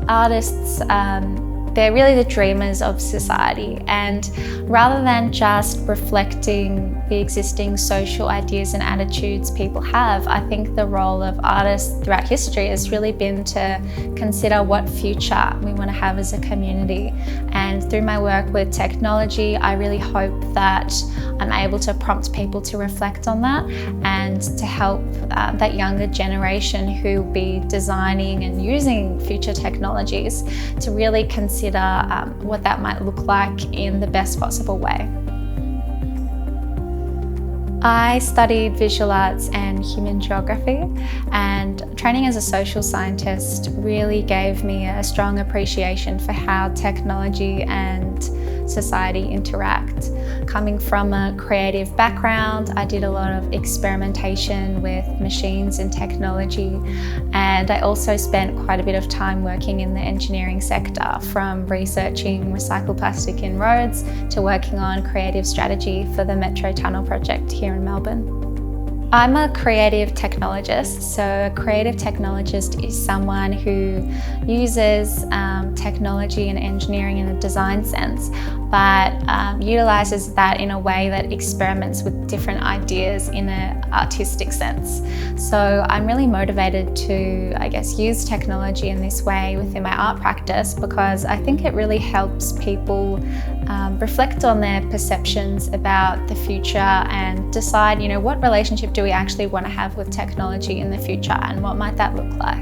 artists, they're really the dreamers of society, and rather than just reflecting the existing social ideas and attitudes people have, I think the role of artists throughout history has really been to consider what future we want to have as a community. And through my work with technology, I really hope that I'm able to prompt people to reflect on that and to help that younger generation who will be designing and using future technologies to really consider what that might look like in the best possible way. I studied visual arts and human geography, and training as a social scientist really gave me a strong appreciation for how technology and society interact. Coming from a creative background, I did a lot of experimentation with machines and technology, and I also spent quite a bit of time working in the engineering sector, from researching recycled plastic in roads to working on creative strategy for the Metro Tunnel project here in Melbourne. I'm a creative technologist. So a creative technologist is someone who uses technology and engineering in a design sense, but utilises that in a way that experiments with different ideas in an artistic sense. So I'm really motivated to, use technology in this way within my art practice, because I think it really helps people reflect on their perceptions about the future and decide, what relationship do we actually want to have with technology in the future, and what might that look like?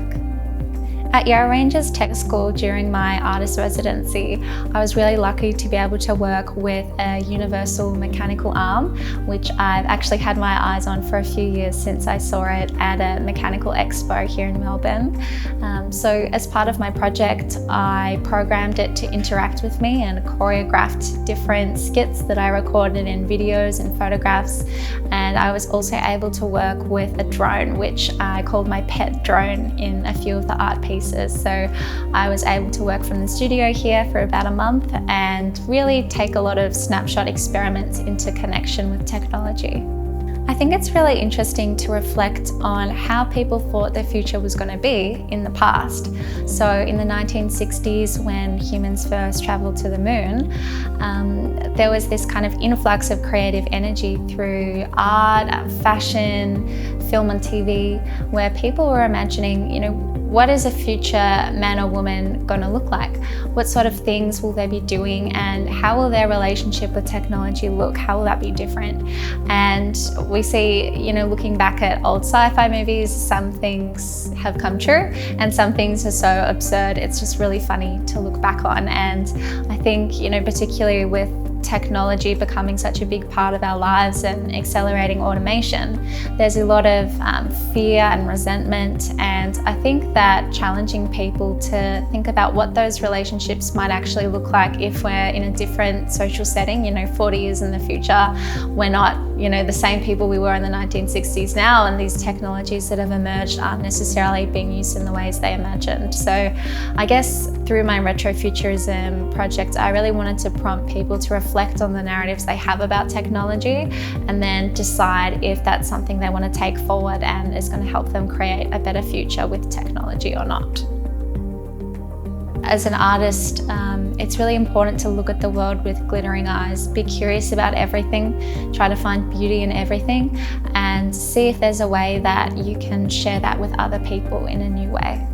At Yarra Ranges Tech School during my artist residency, I was really lucky to be able to work with a universal mechanical arm, which I've actually had my eyes on for a few years since I saw it at a mechanical expo here in Melbourne. So as part of my project, I programmed it to interact with me and choreographed different skits that I recorded in videos and photographs. And I was also able to work with a drone, which I called my pet drone, in a few of the art pieces. So I was able to work from the studio here for about a month and really take a lot of snapshot experiments into connection with technology. I think it's really interesting to reflect on how people thought their future was going to be in the past. So in the 1960s, when humans first travelled to the moon, there was this kind of influx of creative energy through art, fashion, film and TV, where people were imagining, what is a future man or woman going to look like? What sort of things will they be doing, and how will their relationship with technology look? How will that be different? And we see, looking back at old sci-fi movies, some things have come true and some things are so absurd, it's just really funny to look back on. And I think, particularly with technology becoming such a big part of our lives and accelerating automation, there's a lot of fear and resentment, and I think that challenging people to think about what those relationships might actually look like if we're in a different social setting, 40 years in the future, we're not, the same people we were in the 1960s now, and these technologies that have emerged aren't necessarily being used in the ways they imagined. So I guess through my retrofuturism project, I really wanted to prompt people to reflect on the narratives they have about technology, and then decide if that's something they want to take forward and is going to help them create a better future with technology or not. As an artist, it's really important to look at the world with glittering eyes, be curious about everything, try to find beauty in everything, and see if there's a way that you can share that with other people in a new way.